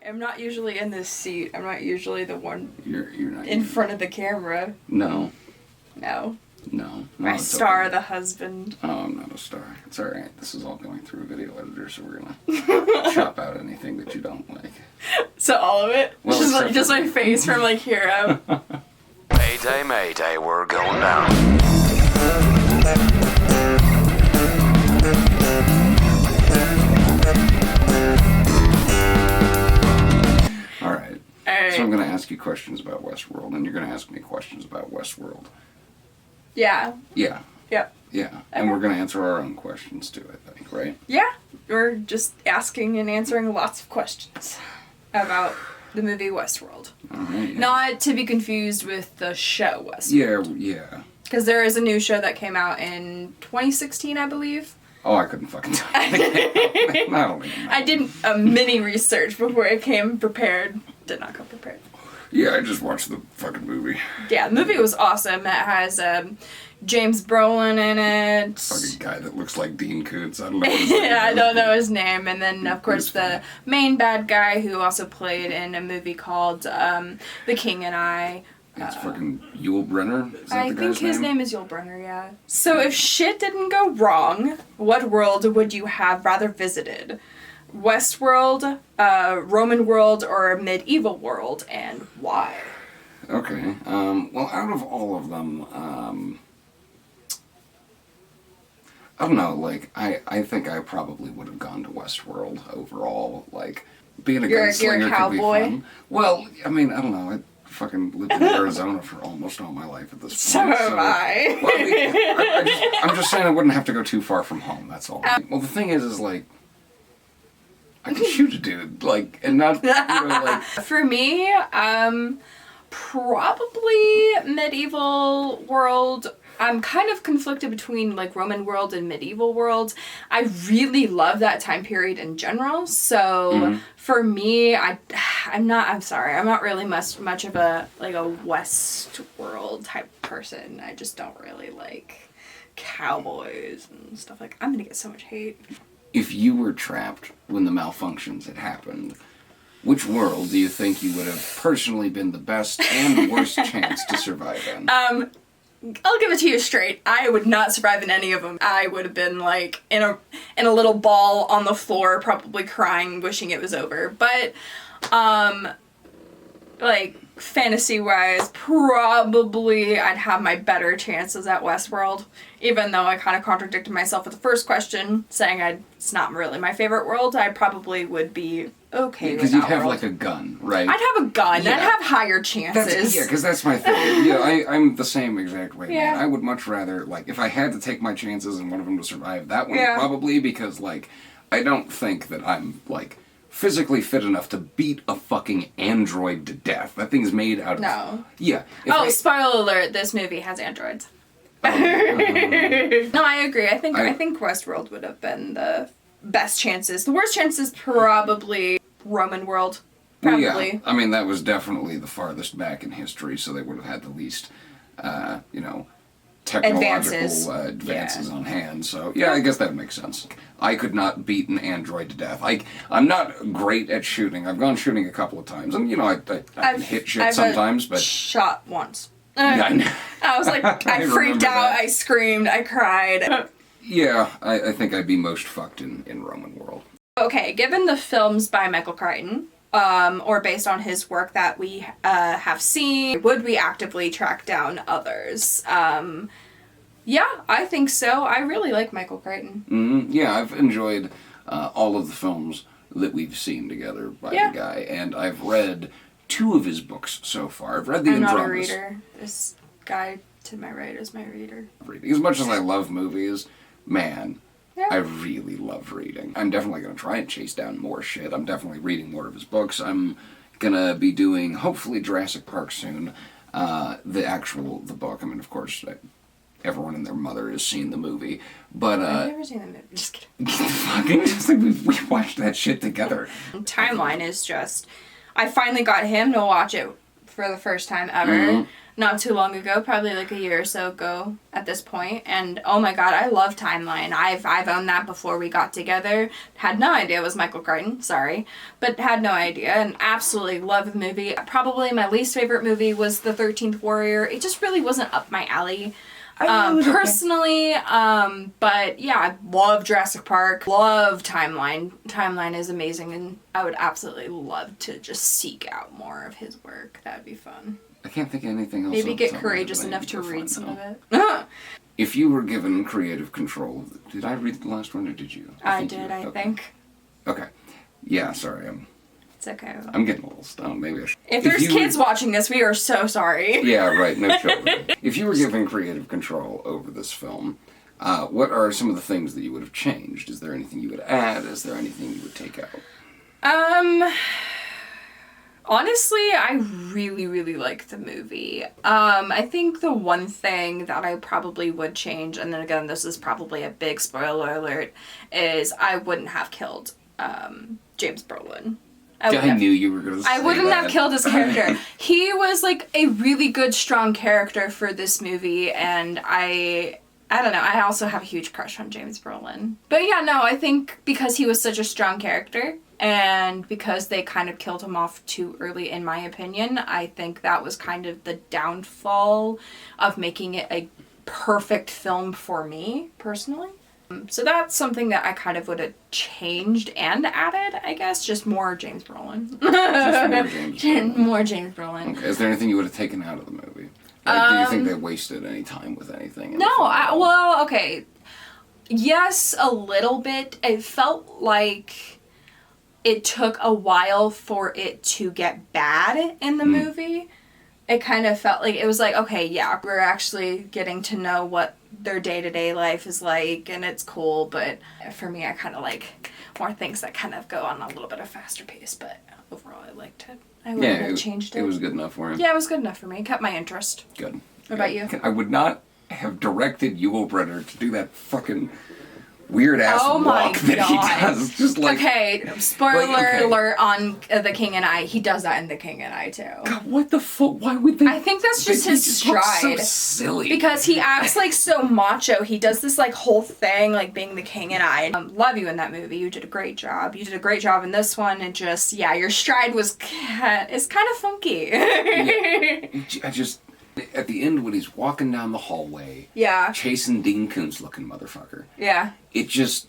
I'm not usually in this seat. I'm not usually the one You're not in front of the camera. No. No. No. My star, the husband. Oh, I'm not a star. It's alright. This is all going through a video editor, so we're gonna chop out anything that you don't like. So all of it? Well, just my face from like here up. Mayday, mayday, we're going down. Alright. So I'm gonna ask you questions about Westworld, and you're gonna ask me questions about Westworld. Yeah. Yeah. Yep. Yeah. And we're gonna answer our own questions too, I think, right? Yeah. We're just asking and answering lots of questions about the movie Westworld. Alright. Not to be confused with the show Westworld. Yeah. Because there is a new show that came out in 2016, I believe. Oh, I couldn't fucking tell you. I don't even know. I did a mini research before I came prepared. Did not come prepared. Yeah, I just watched the fucking movie. Yeah, the movie was awesome. It has James Brolin in it. Fucking guy that looks like Dean Koontz. I don't know what his name Yeah, I is. don't know his name. And then, of course, the main bad guy who also played in a movie called The King and I. It's fucking Yul Brynner? Is that I the think guy's his name is Yul Brynner, yeah. So if shit didn't go wrong, what world would you have rather visited? Westworld, Roman world, or medieval world, and why? Okay. Well, out of all of them, I don't know, like, I think I probably would have gone to Westworld overall. Like, being a gunslinger could be fun. Well, I mean, I don't know. I fucking lived in Arizona for almost all my life at this point. So have I. Well, I mean, I'm just saying I wouldn't have to go too far from home, that's all. Well, the thing is like, I could shoot a dude, like, and not, you know, like... For me, probably medieval world. I'm kind of conflicted between, like, Roman world and medieval world. I really love that time period in general, so for me, I'm not really much of a, like, a Westworld type person. I just don't really like cowboys and stuff like that. I'm gonna get so much hate. If you were trapped when the malfunctions had happened, which world do you think you would have personally been the best and worst chance to survive in? I'll give it to you straight. I would not survive in any of them. I would have been like in a little ball on the floor, probably crying, wishing it was over. But like fantasy-wise, probably I'd have my better chances at Westworld. Even though I kind of contradicted myself with the first question, saying it's not really my favorite world, I probably would be okay with that. Because you'd have world. like a gun, right? I'd have a gun. Yeah. I'd have higher chances. Because that's my thing. Yeah, I'm the same exact way, Yeah. man. I would much rather, like, if I had to take my chances and one of them to survive, that one probably, because, like, I don't think that I'm, like, physically fit enough to beat a fucking android to death. That thing's made out of... No. Yeah. Spoiler alert, this movie has androids. No, I agree. I think Westworld would have been the best chances. The worst chances probably Roman world. Probably. Well, yeah. I mean, that was definitely the farthest back in history, so they would have had the least, technological advances on hand. So, yeah, I guess that makes sense. I could not beat an android to death. I'm not great at shooting. I've gone shooting a couple of times, and, I can hit shit sometimes, but... shot once. Yeah, I know. I was like, I freaked out, I screamed, I cried. Yeah, I think I'd be most fucked in Roman world. Okay, given the films by Michael Crichton, or based on his work that we have seen, would we actively track down others? Yeah, I think so. I really like Michael Crichton. Yeah, I've enjoyed all of the films that we've seen together by the guy, and I've read 2 of his books so far. I've read the Andromedas. I'm not a reader. This guy to my right is my reader. As much as I love movies, man, I really love reading. I'm definitely going to try and chase down more shit. I'm definitely reading more of his books. I'm going to be doing, hopefully, Jurassic Park soon. The book. I mean, of course, everyone and their mother has seen the movie. But, I've never seen the movie. Just kidding. Fucking, just like we watched that shit together. Timeline is just... I finally got him to watch it for the first time ever. not too long ago, probably like a year or so ago at this point, and oh my god, I love Timeline. I've owned that before we got together. Had no idea it was Michael Crichton, sorry, but had no idea, and absolutely love the movie. Probably my least favorite movie was The 13th Warrior. It just really wasn't up my alley. Personally, but yeah, I love Jurassic Park, love Timeline. Timeline is amazing, and I would absolutely love to just seek out more of his work. That'd be fun. I can't think of anything else. Maybe get courageous enough to read some of it. If you were given creative control, did I read the last one or did you? I did, I think. Okay. Yeah, sorry. It's okay. I'm getting a little stoned. Maybe I should. If there's kids watching this, we are so sorry. Yeah, right. No children. If you were given creative control over this film, what are some of the things that you would have changed? Is there anything you would add? Is there anything you would take out? Honestly, I really, really like the movie. I think the one thing that I probably would change, and then again, this is probably a big spoiler alert, is I wouldn't have killed James Brolin. I knew you were going to say I wouldn't that. have killed his character. He was like a really good, strong character for this movie, and I don't know, I also have a huge crush on James Brolin. But yeah, no, I think because he was such a strong character, and because they kind of killed him off too early, in my opinion, I think that was kind of the downfall of making it a perfect film for me, personally. So that's something that I kind of would have changed and added, I guess. Just more James Brolin. Just more James Brolin. More James Brolin. Okay. Is there anything you would have taken out of the movie? Like, do you think they wasted any time with anything? No, okay. Yes, a little bit. It felt like it took a while for it to get bad in the movie. It kind of felt like, it was like, okay, yeah, we're actually getting to know what their day-to-day life is like, and it's cool, but for me, I kind of like more things that kind of go on a little bit of faster pace, but overall, I liked it. I wouldn't have changed it. It was good enough for him. Yeah, it was good enough for me. It kept my interest. Good. What about you? I would not have directed Yul Brynner to do that fucking weird-ass walk that he does. Just like... Okay, spoiler alert on The King and I. He does that in The King and I, too. God, what the fuck? Why would they... I think that's just his stride. So silly. Because he acts like so macho. He does this like whole thing, like being the king and I. Love you in that movie. You did a great job. You did a great job in this one. And just, yeah, your stride was... It's kind of funky. I just... At the end, when he's walking down the hallway, chasing Dean Koontz looking motherfucker, he just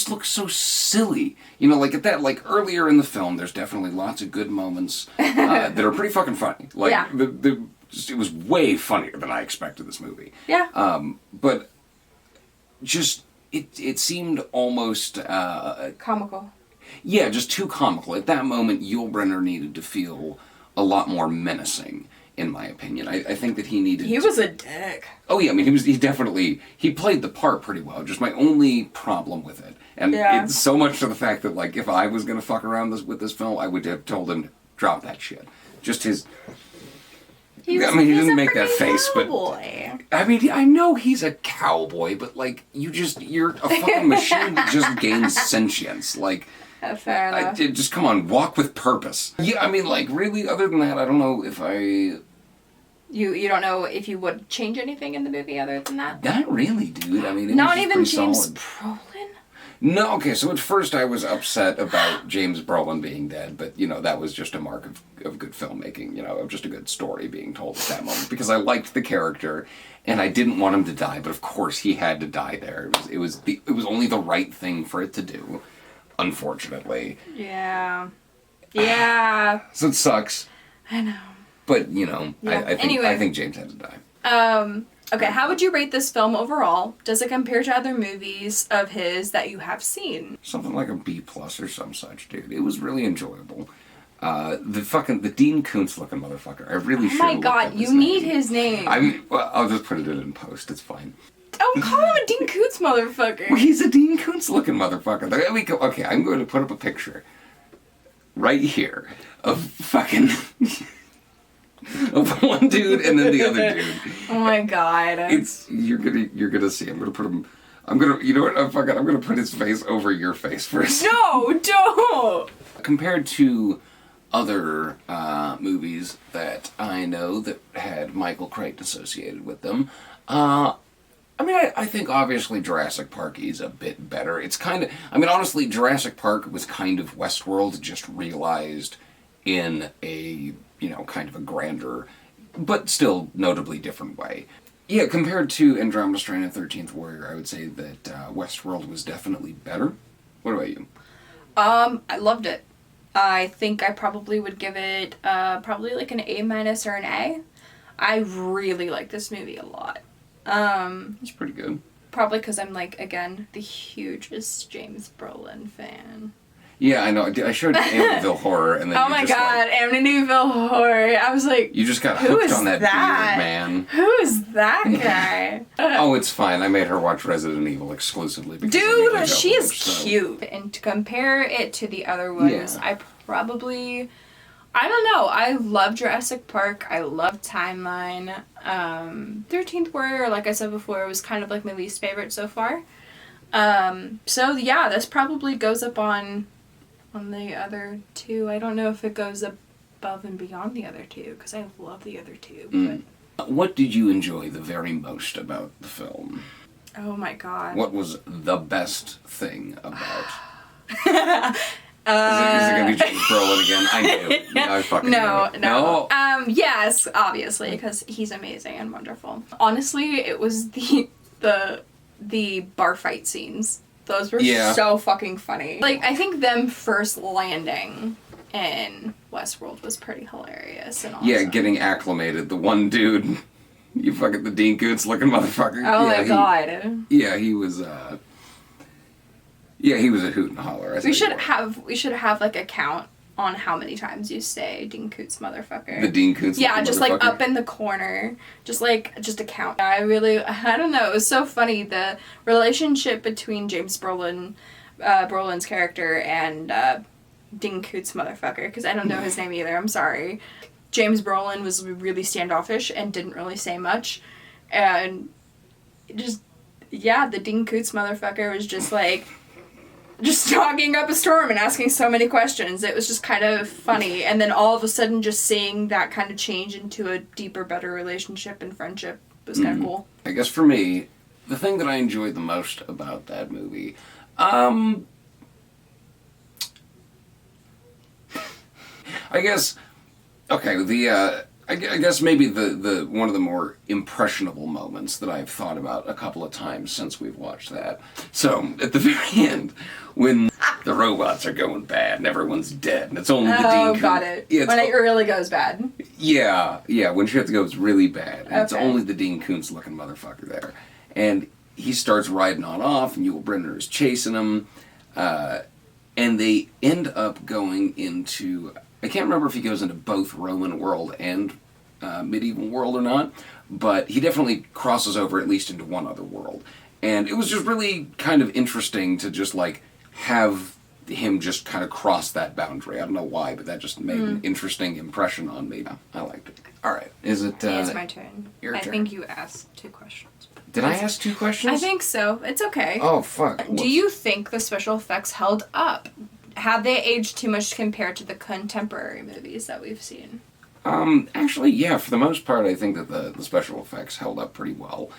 looks so silly. You know, like at that, like earlier in the film, there's definitely lots of good moments that are pretty fucking funny. Like it was way funnier than I expected this movie. Yeah. But just it seemed almost comical. Yeah, just too comical. At that moment, Yul Brynner needed to feel a lot more menacing. In my opinion, I think that he needed. He was a dick. Oh yeah, I mean he played the part pretty well. Just my only problem with it, and it's so much to the fact that like if I was gonna fuck around with this film, I would have told him drop that shit. Just his. He didn't make that face, cowboy. But I mean, I know he's a cowboy, but like you're a fucking machine that just gains sentience, like. Fair enough. Just come on, walk with purpose. Yeah, I mean, like really. Other than that, I don't know if I. You don't know if you would change anything in the movie other than that? Not really, dude. I mean, not even James Brolin? No, okay, so at first I was upset about James Brolin being dead, but, you know, that was just a mark of good filmmaking, you know, of just a good story being told at that moment, because I liked the character, and I didn't want him to die, but of course he had to die there. It was only the right thing for it to do, unfortunately. Yeah. Yeah. So it sucks. I know. But, you know, yeah. I think James had to die. Okay, how would you rate this film overall? Does it compare to other movies of his that you have seen? Something like a B+ or some such, dude. It was really enjoyable. The Dean Koontz looking motherfucker. I really should. Oh my god, you need his name. I'll just put it in post. It's fine. Oh, call him a Dean Koontz motherfucker. Well, he's a Dean Koontz looking motherfucker. Okay, I'm going to put up a picture right here of fucking. Of one dude and then the other dude. Oh my god. You're gonna see. I'm gonna put him. You know what? I'm gonna put his face over your face first. No, don't. Compared to other movies that I know that had Michael Crichton associated with them. I think obviously Jurassic Park is a bit better. It's kind of, honestly, Jurassic Park was kind of Westworld, just realized in a, kind of a grander, but still notably different way. Yeah, compared to Andromeda Strain and 13th Warrior, I would say that Westworld was definitely better. What about you? I loved it. I think I probably would give it probably like an A- or an A. I really like this movie a lot. It's pretty good. Probably because I'm like, again, the hugest James Brolin fan. Yeah, I know. I showed Amityville Horror, and then oh my god, Amityville Horror! I was like, you just got hooked on that beard, man. Who is that guy? Oh, it's fine. I made her watch Resident Evil exclusively because dude, she is cute. And to compare it to the other ones, I probably, I don't know. I love Jurassic Park. I love Timeline. 13th Warrior, like I said before, was kind of like my least favorite so far. So yeah, this probably goes up on the other two. I don't know if it goes above and beyond the other two, because I love the other two. But what did you enjoy the very most about the film? Oh my god. What was the best thing about Is it going to be James Brolin again? I knew. No, I fucking no, knew. no. Yes, obviously, because he's amazing and wonderful. Honestly, it was the bar fight scenes. Those were so fucking funny. Like, I think them first landing in Westworld was pretty hilarious and awesome. Yeah, getting acclimated. The one dude, the Dean Koontz looking motherfucker. Oh my god. Yeah, he was he was a hoot and holler. We should have like a count on how many times you say Dean Koontz motherfucker. The Dean Koontz yeah, just like up in the corner. Just a count. I don't know, it was so funny, the relationship between James Brolin's character and Dean Koontz motherfucker, because I don't know his name either, I'm sorry. James Brolin was really standoffish and didn't really say much. And the Dean Koontz motherfucker was just like, just talking up a storm and asking so many questions. It was just kind of funny. And then all of a sudden just seeing that kind of change into a deeper, better relationship and friendship was kind of cool. I guess for me, the thing that I enjoyed the most about that movie, I guess maybe the one of the more impressionable moments that I've thought about a couple of times since we've watched that. So, at the very end, when the robots are going bad and everyone's dead, and it's only the Dean Koontz. Oh, got it. Yeah, when it really goes bad. Yeah, when shit goes really bad, and it's only the Dean Koontz looking motherfucker there. And he starts riding on off, and Yul Brynner is chasing him, and they end up going into, I can't remember if he goes into both Roman world and medieval world or not, but he definitely crosses over at least into one other world. And it was just really kind of interesting to just like have him just kind of cross that boundary. I don't know why, but that just made an interesting impression on me. I liked it. All right. Is it... it's my turn. Your turn. I think you asked 2 questions. Did I ask 2 questions? I think so. It's okay. Oh, fuck. Do you think the special effects held up? Have they aged too much compared to the contemporary movies that we've seen? Actually, yeah, for the most part, I think that the special effects held up pretty well.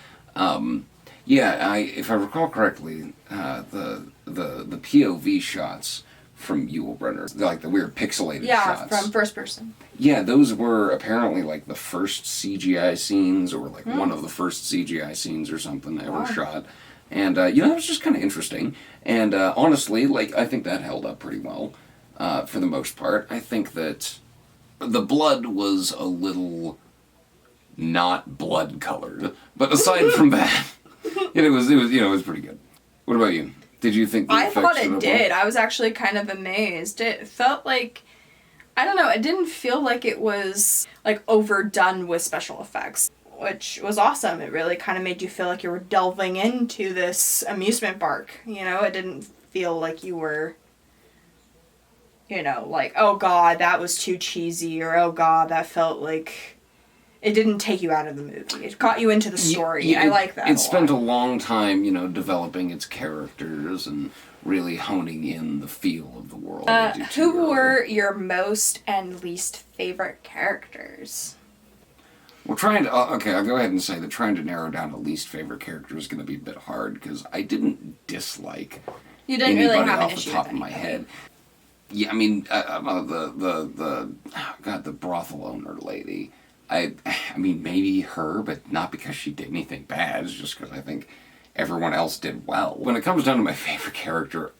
If I recall correctly, the POV shots from Yul Brynner, like the weird pixelated shots. Yeah, from first person. Yeah, those were apparently like the first CGI scenes, or like one of the first CGI scenes or something ever shot. And, it was just kind of interesting. And, honestly, like, I think that held up pretty well, for the most part. I think that the blood was a little not blood-colored. But aside from that, it was pretty good. What about you? Did you think the effects I thought it did. I was actually kind of amazed. It felt like, I don't know, it didn't feel like it was, like, overdone with special effects, which was awesome. It really kind of made you feel like you were delving into this amusement park, It didn't feel like you were, like, oh god, that was too cheesy, or oh god, that felt like... It didn't take you out of the movie. It got you into the story. I like that It spent a long time, developing its characters and really honing in the feel of the world. I did too Who early. were your most and least favorite characters? We're trying to... okay, I'll go ahead and say that trying to narrow down the least favorite character is going to be a bit hard, because I didn't dislike You didn't anybody really have an off the issue top with of my anybody. head. Yeah, I mean, the brothel owner lady. I mean, maybe her, but not because she did anything bad. It's just because I think everyone else did well. When it comes down to my favorite character,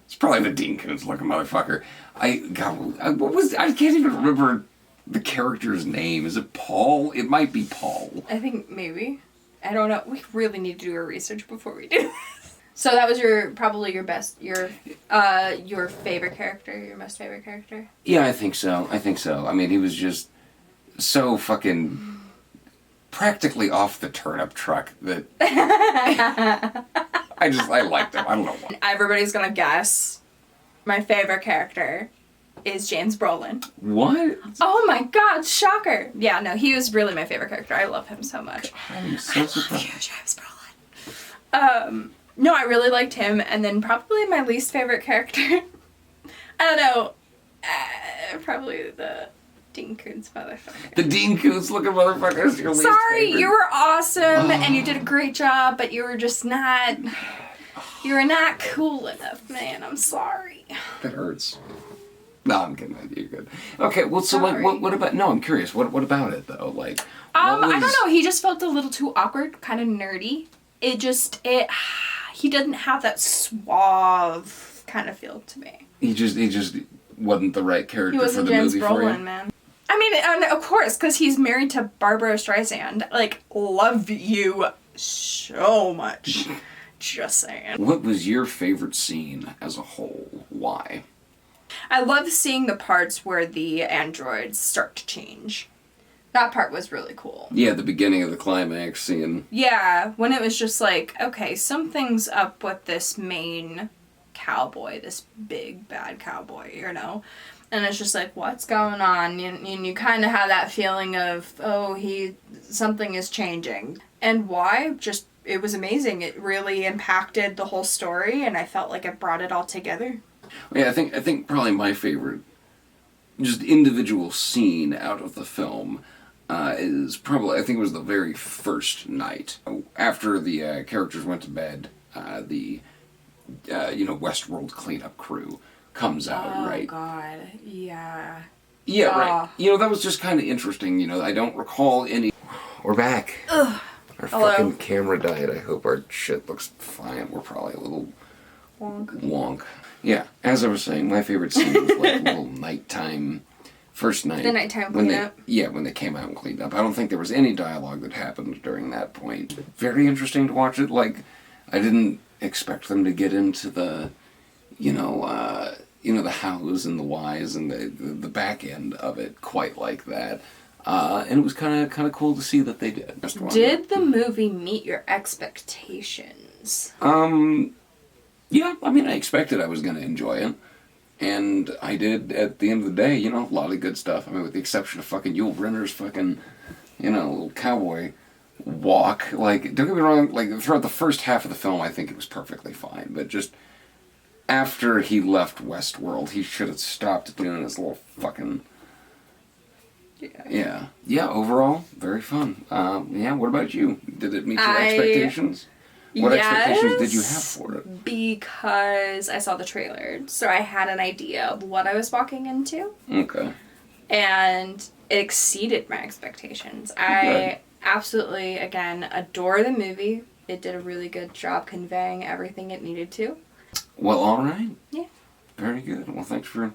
it's probably the Dean Koontz looking motherfucker. I can't even remember the character's name. Is it Paul? It might be Paul. I think maybe. I don't know. We really need to do our research before we do this. So that was probably your favorite character, your most favorite character? Yeah, I think so. I mean, he was just so fucking practically off the turnip truck that I liked him. I don't know why. Everybody's gonna guess my favorite character is James Brolin. What? Oh my god, shocker! Yeah, no, he was really my favorite character. I love him so much. I'm so surprised. James Brolin. No, I really liked him, and then probably my least favorite character, I don't know, probably the Dean Koontz motherfucker. The Dean Koontz looking motherfucker is your least Sorry, favorite. you were awesome, and you did a great job, but you were just not, you were not cool enough, man. I'm sorry. That hurts. No, I'm kidding. You're good. Okay, well, so like, Sorry. what about? No, I'm curious. What about it though? Like, I don't know. He just felt a little too awkward, kind of nerdy. He didn't have that suave kind of feel to me. He just wasn't the right character He for wasn't the James movie for you. Brolin, man. I mean, and of course, because he's married to Barbara Streisand. Like, love you so much. Just saying. What was your favorite scene as a whole? Why? I love seeing the parts where the androids start to change. That part was really cool. Yeah, the beginning of the climax scene. Yeah, when it was just like, okay, something's up with this main cowboy, this big bad cowboy, you know? And it's just like, what's going on? And you kind of have that feeling of, something is changing. And why? Just, it was amazing. It really impacted the whole story, and I felt like it brought it all together. Yeah, I think probably my favorite, just individual scene out of the film, is probably, I think it was the very first night after the characters went to bed. The Westworld cleanup crew comes out, right? Oh God, yeah. Yeah, right. That was just kind of interesting. I don't recall any. We're back. Ugh. Our Hello. fucking camera died. I hope our shit looks fine. We're probably a little wonk. Yeah, as I was saying, my favorite scene was like a little nighttime, first night. The nighttime when cleanup. when they came out and cleaned up. I don't think there was any dialogue that happened during that point. Very interesting to watch it. Like, I didn't expect them to get into the, the hows and the whys and the back end of it quite like that. And it was kind of cool to see that they did. Did the movie meet your expectations? Yeah, I mean, I expected I was going to enjoy it. And I did at the end of the day, a lot of good stuff. I mean, with the exception of fucking Yul Brynner's fucking, little cowboy walk. Like, don't get me wrong, like, throughout the first half of the film, I think it was perfectly fine. But just after he left Westworld, he should have stopped doing his little fucking... Yeah. Yeah, overall, very fun. What about you? Did it meet your expectations? What expectations did you have for it? Because I saw the trailer, so I had an idea of what I was walking into. Okay. And it exceeded my expectations. I absolutely, again, adore the movie. It did a really good job conveying everything it needed to. Well, all right. Yeah. Very good. Well, thanks for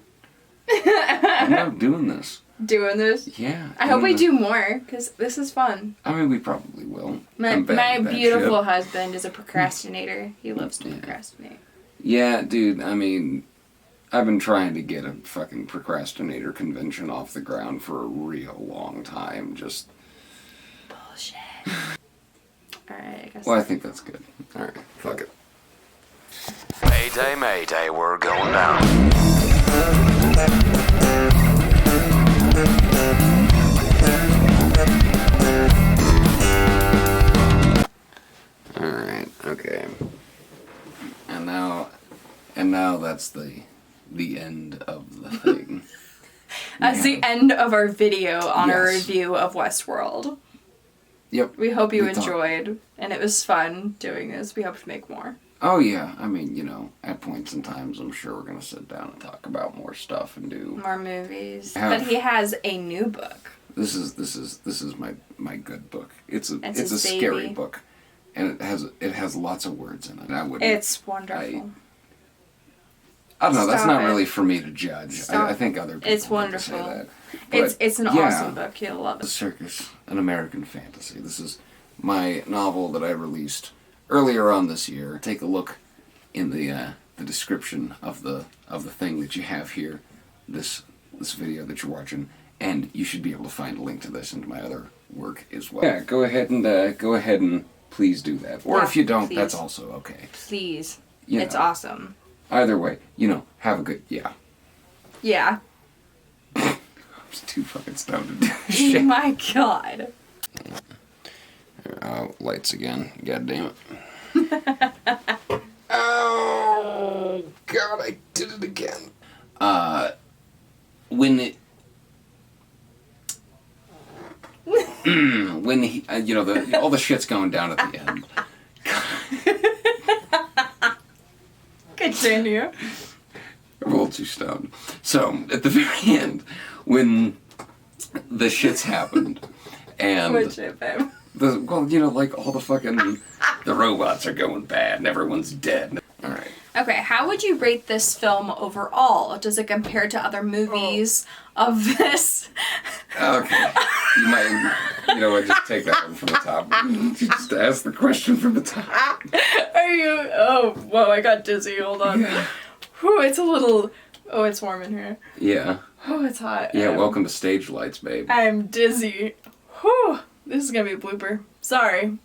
doing this. Doing this? Yeah. I hope we do more, because this is fun. I mean, we probably will. My beautiful husband is a procrastinator. He loves to procrastinate. Yeah, dude, I mean, I've been trying to get a fucking procrastinator convention off the ground for a real long time. Just... Bullshit. Alright, I guess. Well, I think that's good. Alright, fuck it. Mayday, mayday, we're going down. Alright, okay. And now, as the end of our video on our Yes. review of Westworld. Yep. We hope you We thought- enjoyed, and it was fun doing this. We hope to make more. Oh yeah, I mean, at points and times, I'm sure we're gonna sit down and talk about more stuff and do. More movies. Have- But he has a new book. This is my good book. It's a his scary baby. book, and it has lots of words in it. I wouldn't. It's wonderful. I don't know. That's Stop not it. really for me to judge. Stop. I think other people. It's like to say wonderful. that. But, It's an yeah, awesome book. You'll love The it. Circus, an American fantasy. This is my novel that I released earlier on this year. Take a look in the description of the thing that you have here, this video that you're watching, and you should be able to find a link to this and to my other work as well. Yeah, go ahead and please do that. Or Yeah, if you don't, please. that's also okay. Please. You It's know. awesome. Either way, have a good Yeah. I'm just too fucking stoned to do this Oh shit. my god. Lights again. God damn it. Oh, God, I did it again. When he, all the shit's going down at the end. Continue. I'm a little too stoned. So, at the very end, when the shit's happened, and Which it, babe? like all the fucking, the robots are going bad and everyone's dead. Alright. Okay, how would you rate this film overall? Does it compare to other movies of this? Okay. You might, just take that one from the top. Just ask the question from the top. Are you... Oh, whoa, I got dizzy. Hold on. Yeah. Whew, it's a little... Oh, it's warm in here. Yeah. Oh, it's hot. Yeah, welcome to Stage Lights, babe. I'm dizzy. Whew. This is gonna be a blooper. Sorry.